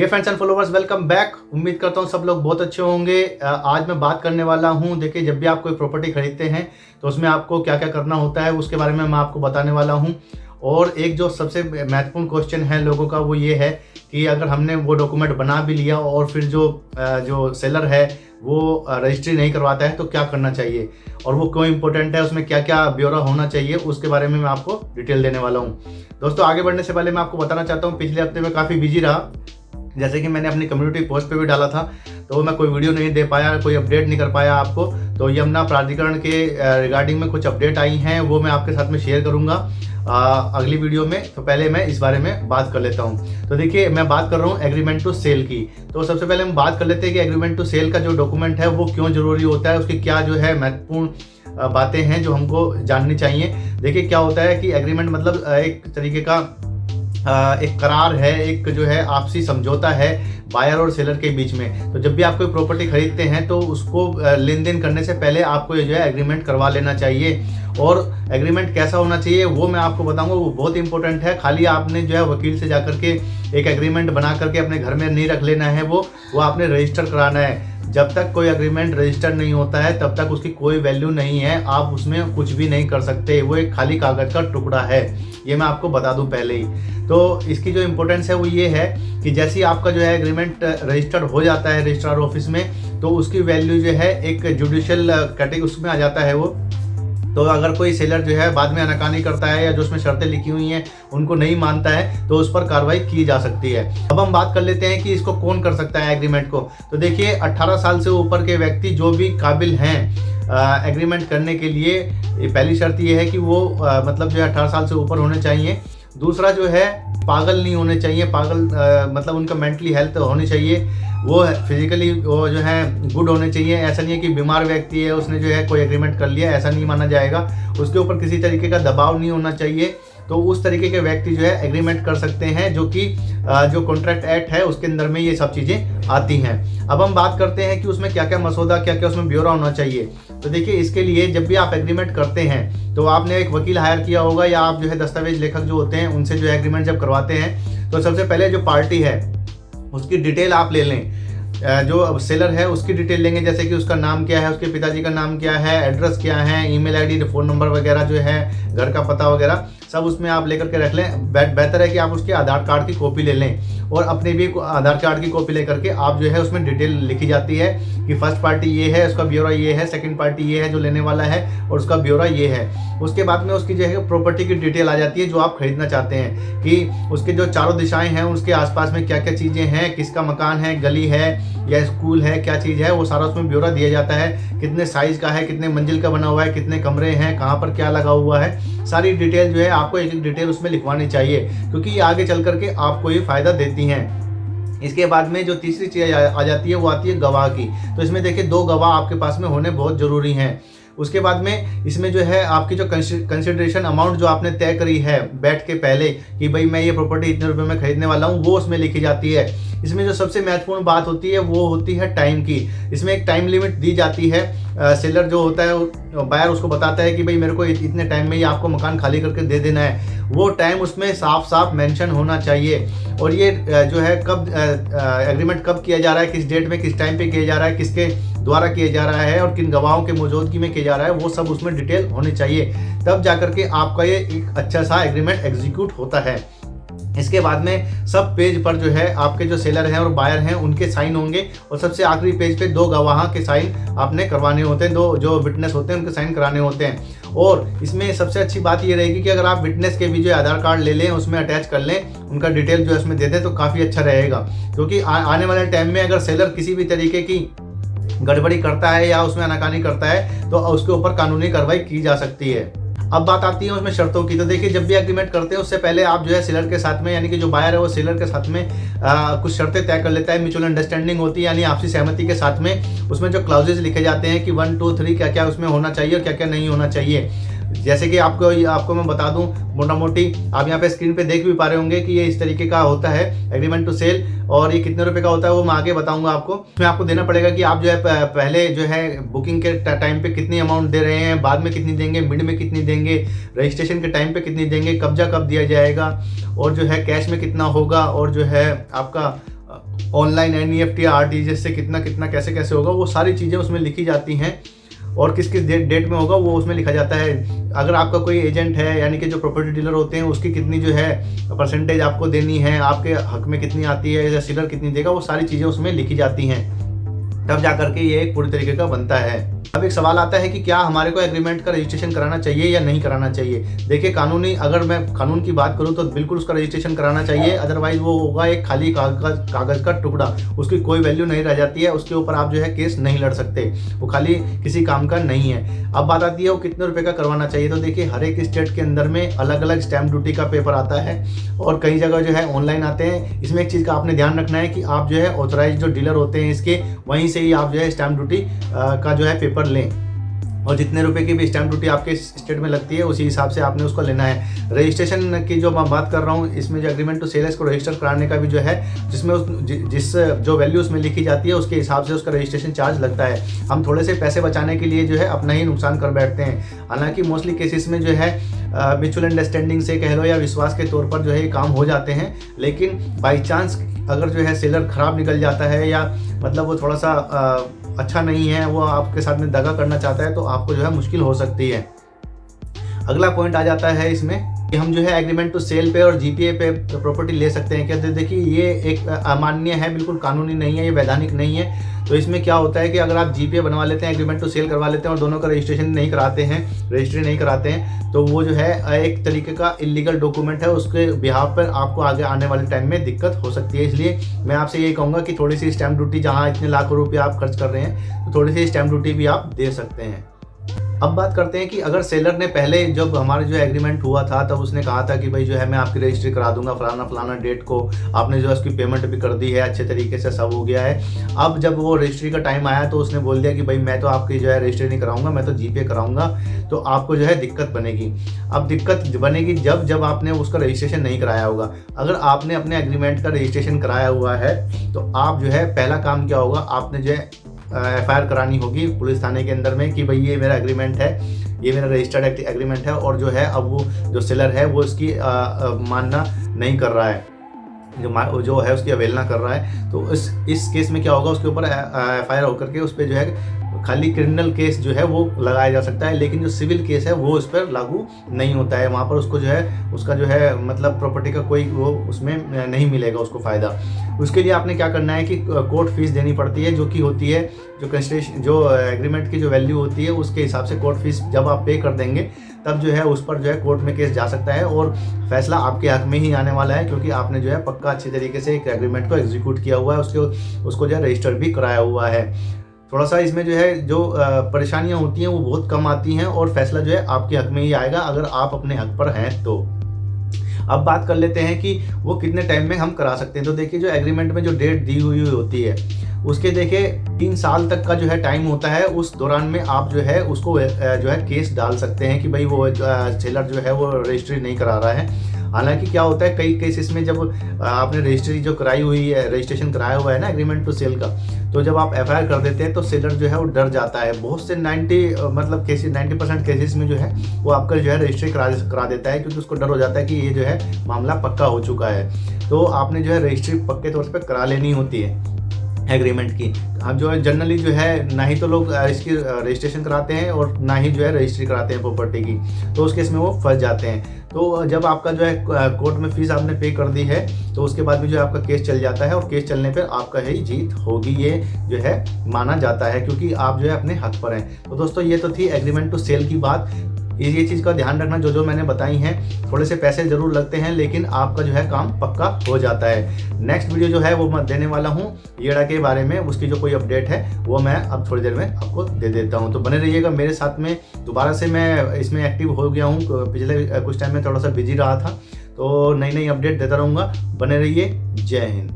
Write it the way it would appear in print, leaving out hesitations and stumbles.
ये friends and followers, welcome back. उम्मीद करता हूँ सब लोग बहुत अच्छे होंगे। आज मैं बात करने वाला हूँ, देखिए जब भी आप कोई प्रॉपर्टी खरीदते हैं तो उसमें आपको क्या क्या करना होता है उसके बारे में मैं आपको बताने वाला हूँ। और एक जो सबसे महत्वपूर्ण क्वेश्चन है लोगों का वो ये है कि अगर हमने वो डॉक्यूमेंट बना भी लिया और फिर जो सेलर है वो रजिस्ट्री नहीं करवाता है तो क्या करना चाहिए और वो क्यों इंपॉर्टेंट है, उसमें क्या क्या ब्यौरा होना चाहिए, उसके बारे में मैं आपको डिटेल देने वाला हूँ। दोस्तों आगे बढ़ने से पहले मैं आपको बताना चाहता हूँ, पिछले हफ्ते में काफ़ी बिजी रहा। जैसे कि मैंने अपनी कम्युनिटी पोस्ट पे भी डाला था तो मैं कोई वीडियो नहीं दे पाया, कोई अपडेट नहीं कर पाया आपको। तो यमुना प्राधिकरण के रिगार्डिंग में कुछ अपडेट आई हैं, वो मैं आपके साथ में शेयर करूंगा अगली वीडियो में। तो पहले मैं इस बारे में बात कर लेता हूं। तो देखिए मैं बात कर रहा हूं एग्रीमेंट टू सेल की। तो सबसे पहले हम बात कर लेते हैं कि एग्रीमेंट टू सेल का जो डॉक्यूमेंट है वो क्यों जरूरी होता है, उसकी क्या जो है महत्वपूर्ण बातें हैं जो हमको जाननी चाहिए। देखिए क्या होता है कि एग्रीमेंट मतलब एक तरीके का एक करार है, एक जो है आपसी समझौता है बायर और सेलर के बीच में। तो जब भी आप कोई प्रॉपर्टी खरीदते हैं तो उसको लेन देन करने से पहले आपको ये जो है एग्रीमेंट करवा लेना चाहिए। और एग्रीमेंट कैसा होना चाहिए वो मैं आपको बताऊंगा, वो बहुत इंपॉर्टेंट है। खाली आपने जो है वकील से जाकर के एक एग्रीमेंट बना करके अपने घर में नहीं रख लेना है, वो आपने रजिस्टर कराना है। जब तक कोई एग्रीमेंट रजिस्टर नहीं होता है तब तक उसकी कोई वैल्यू नहीं है, आप उसमें कुछ भी नहीं कर सकते, वो एक खाली कागज का टुकड़ा है। ये मैं आपको बता दूं पहले ही। तो इसकी जो इम्पोर्टेंस है वो ये है कि जैसे ही आपका जो है एग्रीमेंट रजिस्टर्ड हो जाता है रजिस्ट्रार ऑफिस में, तो उसकी वैल्यू जो है एक जुडिशियल कैटेगरी उसमें आ जाता है वो। तो अगर कोई सेलर जो है बाद में आनाकानी करता है या जो उसमें शर्तें लिखी हुई हैं उनको नहीं मानता है तो उस पर कार्रवाई की जा सकती है। अब हम बात कर लेते हैं कि इसको कौन कर सकता है एग्रीमेंट को। तो देखिए 18 साल से ऊपर के व्यक्ति जो भी काबिल हैं एग्रीमेंट करने के लिए, पहली शर्त ये है कि वो मतलब जो है 18 साल से ऊपर होने चाहिए। दूसरा जो है पागल नहीं होने चाहिए, पागल मतलब उनका मेंटली हेल्थ होनी चाहिए, वो फिजिकली वो जो है गुड होने चाहिए। ऐसा नहीं है कि बीमार व्यक्ति है उसने जो है कोई एग्रीमेंट कर लिया, ऐसा नहीं माना जाएगा। उसके ऊपर किसी तरीके का दबाव नहीं होना चाहिए। तो उस तरीके के व्यक्ति जो है एग्रीमेंट कर सकते हैं, जो कि जो कॉन्ट्रैक्ट एक्ट है उसके अंदर में ये सब चीज़ें आती हैं। अब हम बात करते हैं कि उसमें क्या क्या मसौदा, क्या क्या उसमें ब्यौरा होना चाहिए। तो देखिए इसके लिए जब भी आप एग्रीमेंट करते हैं तो आपने एक वकील हायर किया होगा या आप जो है दस्तावेज लेखक जो होते हैं उनसे जो एग्रीमेंट जब करवाते हैं तो सबसे पहले जो पार्टी है उसकी डिटेल आप ले लें। जो सेलर है उसकी डिटेल लेंगे, जैसे कि उसका नाम क्या है, उसके पिताजी का नाम क्या है, एड्रेस क्या है, ईमेल आईडी, फ़ोन नंबर वगैरह जो है, घर का पता वगैरह सब उसमें आप लेकर के रख लें। बेहतर है कि आप उसके आधार कार्ड की कॉपी ले लें और अपने भी आधार कार्ड की कॉपी लेकर के आप जो है उसमें डिटेल लिखी जाती है कि फर्स्ट पार्टी ये है, उसका ब्यौरा ये है, सेकंड पार्टी ये है जो लेने वाला है और उसका ब्यौरा ये है। उसके बाद में उसकी जो है प्रॉपर्टी की डिटेल आ जाती है जो आप खरीदना चाहते हैं, कि उसके जो चारों दिशाएं हैं उसके आसपास में क्या क्या चीज़ें हैं, किसका मकान है, गली है या स्कूल है, क्या चीज़ है, वो सारा उसमें ब्यौरा दिया जाता है। कितने साइज़ का है, कितने मंजिल का बना हुआ है, कितने कमरे हैं, कहाँ पर क्या लगा हुआ है, सारी डिटेल जो है आपको एक एक डिटेल उसमें लिखवानी चाहिए, क्योंकि ये आगे चल करके आपको ये फ़ायदा देती हैं। इसके बाद में जो तीसरी चीज़ आ जाती है वो आती है गवाह की। तो इसमें देखिए 2 गवाह आपके पास में होने बहुत ज़रूरी हैं। उसके बाद में इसमें जो है आपकी जो कंसिडरेशन अमाउंट जो आपने तय करी है बैठ के पहले कि भाई मैं ये प्रॉपर्टी इतने रुपए में खरीदने वाला हूँ, वो उसमें लिखी जाती है। इसमें जो सबसे महत्वपूर्ण बात होती है वो होती है टाइम की। इसमें एक टाइम लिमिट दी जाती है। सेलर जो होता है बायर उसको बताता है कि भाई मेरे को इतने टाइम में ही आपको मकान खाली करके दे देना है। वो टाइम उसमें साफ साफ मेंशन होना चाहिए। और ये जो है कब एग्रीमेंट कब किया जा रहा है, किस डेट में, किस टाइम पे किया जा रहा है, किसके द्वारा किया जा रहा है और किन गवाहों के मौजूदगी में किया जा रहा है, वो सब उसमें डिटेल होनी चाहिए। तब जाकर के आपका ये एक अच्छा सा एग्रीमेंट एग्जीक्यूट होता है। इसके बाद में सब पेज पर जो है आपके जो सेलर हैं और बायर हैं उनके साइन होंगे और सबसे आखिरी पेज पे 2 गवाह के साइन आपने करवाने होते हैं, 2 जो विटनेस होते हैं उनके साइन कराने होते हैं। और इसमें सबसे अच्छी बात ये रहेगी कि अगर आप विटनेस के भी जो आधार कार्ड ले लें उसमें अटैच कर लें, उनका डिटेल जो है उसमें दे दें तो काफ़ी अच्छा रहेगा। क्योंकि आने वाले टाइम में अगर सेलर किसी भी तरीके की गड़बड़ी करता है या उसमें आनाकानी करता है तो उसके ऊपर कानूनी कार्रवाई की जा सकती है। अब बात आती है उसमें शर्तों की। तो देखिए जब भी एग्रीमेंट करते हैं उससे पहले आप जो है सेलर के साथ में, यानी कि जो बायर है वो सेलर के साथ में कुछ शर्तें तय कर लेता है। म्यूचुअल अंडरस्टैंडिंग होती है, यानी आपसी सहमति के साथ में उसमें जो क्लाउजेज लिखे जाते हैं कि 1 2 3 क्या क्या उसमें होना चाहिए और क्या क्या नहीं होना चाहिए। जैसे कि आपको मैं बता दूं मोटा मोटी, आप यहाँ पे स्क्रीन पे देख भी पा रहे होंगे कि ये इस तरीके का होता है एग्रीमेंट टू सेल और ये कितने रुपए का होता है वो मैं आगे बताऊंगा आपको। इसमें आपको देना पड़ेगा कि आप जो है पहले जो है बुकिंग के टाइम पे कितनी अमाउंट दे रहे हैं, बाद में कितनी देंगे, मिड में कितनी देंगे, रजिस्ट्रेशन के टाइम पे कितनी देंगे, कब्जा कब दिया जाएगा और जो है कैश में कितना होगा और जो है आपका ऑनलाइन NEFT या RTGS से कितना कितना कैसे कैसे होगा, वो सारी चीज़ें उसमें लिखी जाती हैं और किस किस डेट में होगा वो उसमें लिखा जाता है। अगर आपका कोई एजेंट है यानी कि जो प्रॉपर्टी डीलर होते हैं उसकी कितनी जो है परसेंटेज आपको देनी है, आपके हक में कितनी आती है या सीलर कितनी देगा, वो सारी चीज़ें उसमें लिखी जाती हैं, तब जा करके ये एक पूरी तरीके का बनता है। अब एक सवाल आता है कि क्या हमारे को एग्रीमेंट का रजिस्ट्रेशन कराना चाहिए या नहीं कराना चाहिए। देखिए कानूनी, अगर मैं कानून की बात करूं तो बिल्कुल उसका रजिस्ट्रेशन कराना चाहिए, अदरवाइज वो होगा एक खाली कागज का टुकड़ा, उसकी कोई वैल्यू नहीं रह जाती है, उसके ऊपर आप जो है केस नहीं लड़ सकते, वो खाली किसी काम का नहीं है। अब बात आती है वो कितने रुपए का करवाना चाहिए। तो देखिए हर एक स्टेट के अंदर में अलग अलग स्टैम्प ड्यूटी का पेपर आता है और कई जगह जो है ऑनलाइन आते हैं। इसमें एक चीज़ का आपने ध्यान रखना है कि आप जो है ऑथराइज जो डीलर होते हैं इसके, वहीं से ही आप जो है स्टैम्प ड्यूटी का जो है पेपर लें, और जितने रुपए की भी स्टैम्प ड्यूटी आपके स्टेट में लगती है उसी हिसाब से आपने उसको लेना है। रजिस्ट्रेशन की जो मैं बात कर रहा हूँ, इसमें जो एग्रीमेंट टू सेल है इसको रजिस्टर कराने का भी जो है, जिसमें जिस जो वैल्यू उसमें लिखी जाती है उसके हिसाब से उसका रजिस्ट्रेशन चार्ज लगता है। हम थोड़े से पैसे बचाने के लिए जो है अपना ही नुकसान कर बैठते हैं। हालांकि मोस्टली केसेस में जो है म्यूचुअल अंडरस्टैंडिंग से कह लो या विश्वास के तौर पर जो है ये काम हो जाते हैं, लेकिन बाई चांस अगर जो है सेलर खराब निकल जाता है या मतलब वो थोड़ा सा अच्छा नहीं है, वो आपके साथ में दगा करना चाहता है, तो आपको जो है मुश्किल हो सकती है। अगला पॉइंट आ जाता है इसमें कि हम जो है एग्रीमेंट टू सेल पे और GPA पे प्रॉपर्टी ले सकते हैं क्या। तो देखिए ये एक अमान्य है, बिल्कुल कानूनी नहीं है, ये वैधानिक नहीं है। तो इसमें क्या होता है कि अगर आप GPA बनवा लेते हैं, एग्रीमेंट टू सेल करवा लेते हैं और दोनों का रजिस्ट्रेशन नहीं कराते हैं, रजिस्ट्री नहीं कराते हैं, तो वो जो है एक तरीके का इलीगल डॉक्यूमेंट है, उसके बिहाफ पर आपको आगे आने वाले टाइम में दिक्कत हो सकती है। इसलिए मैं आपसे ये कहूँगा कि थोड़ी सी स्टैम्प ड्यूटी, जहाँ इतने लाखों रुपये आप खर्च कर रहे हैं, तो थोड़ी सी स्टैम्प ड्यूटी भी आप दे सकते हैं। अब बात करते हैं कि अगर सेलर ने पहले जब हमारा जो एग्रीमेंट हुआ था तब उसने कहा था कि भाई जो है मैं आपकी रजिस्ट्री करा दूंगा फलाना फलाना डेट को, आपने जो है उसकी पेमेंट भी कर दी है, अच्छे तरीके से सब हो गया है। अब जब वो रजिस्ट्री का टाइम आया तो उसने बोल दिया कि भाई मैं तो आपकी जो है रजिस्ट्री नहीं कराऊंगा, मैं तो GPA कराऊंगा, तो आपको जो है दिक्कत बनेगी। अब दिक्कत बनेगी जब आपने उसका रजिस्ट्रेशन नहीं कराया होगा। अगर आपने अपने एग्रीमेंट का रजिस्ट्रेशन कराया हुआ है तो आप जो है पहला काम क्या होगा, आपने जो है FIR करानी होगी पुलिस थाने के अंदर में कि भाई ये मेरा एग्रीमेंट है, ये मेरा रजिस्टर्ड एग्रीमेंट है, और जो है अब वो जो सेलर है वो इसकी मानना नहीं कर रहा है, जो है उसकी अवहेलना कर रहा है। तो इस केस में क्या होगा, उसके ऊपर FIR होकर के उस पर जो है खाली क्रिमिनल केस जो है वो लगाया जा सकता है, लेकिन जो सिविल केस है वो उस पर लागू नहीं होता है। वहाँ पर उसको जो है उसका जो है मतलब प्रॉपर्टी का कोई वो उसमें नहीं मिलेगा उसको फ़ायदा। उसके लिए आपने क्या करना है कि कोर्ट फीस देनी पड़ती है, जो कि होती है जो कंस्ट्रक्शन जो एग्रीमेंट की जो वैल्यू होती है उसके हिसाब से कोर्ट फीस जब आप पे कर देंगे तब जो है उस पर जो है कोर्ट में केस जा सकता है और फैसला आपके हक में ही आने वाला है, क्योंकि आपने जो है पक्का अच्छी तरीके से एक एग्रीमेंट को एग्जीक्यूट किया हुआ है, उसको जो है रजिस्टर भी कराया हुआ है। थोड़ा सा इसमें जो है जो परेशानियां होती हैं वो बहुत कम आती हैं और फैसला जो है आपके हक में ही आएगा अगर आप अपने हक पर हैं तो। अब बात कर लेते हैं कि वो कितने टाइम में हम करा सकते हैं। तो देखिए जो एग्रीमेंट में जो डेट दी हुई होती है उसके देखिए 3 साल तक का जो है टाइम होता है, उस दौरान में आप जो है उसको जो है केस डाल सकते हैं कि भाई वो सेलर जो है वो रजिस्ट्री नहीं करा रहा है। हालांकि क्या होता है कई केसेस में जब आपने रजिस्ट्री जो कराई हुई है, रजिस्ट्रेशन कराया हुआ है ना एग्रीमेंट टू सेल का, तो जब आप FIR कर देते हैं तो सेलर जो है वो डर जाता है। बहुत से 90% केसेस में जो है वो आपका जो है रजिस्ट्री करा देता है, क्योंकि उसको डर हो जाता है कि ये जो है मामला पक्का हो चुका है। तो आपने जो है रजिस्ट्री पक्के तौर पर करा लेनी होती है एग्रीमेंट की। अब जो है जनरली जो है ना ही तो लोग इसकी रजिस्ट्रेशन कराते हैं और ना ही जो है रजिस्ट्री कराते हैं प्रॉपर्टी की, तो उस केस में वो फंस जाते हैं। तो जब आपका जो है कोर्ट में फीस आपने पे कर दी है तो उसके बाद भी जो है आपका केस चल जाता है और केस चलने पर आपका ही जीत होगी, ये जो है माना जाता है, क्योंकि आप जो है अपने हक पर हैं। तो दोस्तों ये तो थी एग्रीमेंट टू सेल की बात। ये चीज़ का ध्यान रखना, जो मैंने बताई हैं, थोड़े से पैसे ज़रूर लगते हैं लेकिन आपका जो है काम पक्का हो जाता है। नेक्स्ट वीडियो जो है वो मैं देने वाला हूँ येड़ा के बारे में, उसकी जो कोई अपडेट है वो मैं अब थोड़ी देर में आपको दे देता हूँ। तो बने रहिएगा मेरे साथ में। दोबारा से मैं इसमें एक्टिव हो गया हूँ, पिछले कुछ टाइम में थोड़ा सा बिजी रहा था, तो नई अपडेट देता रहूँगा। बने रहिए। जय हिंद।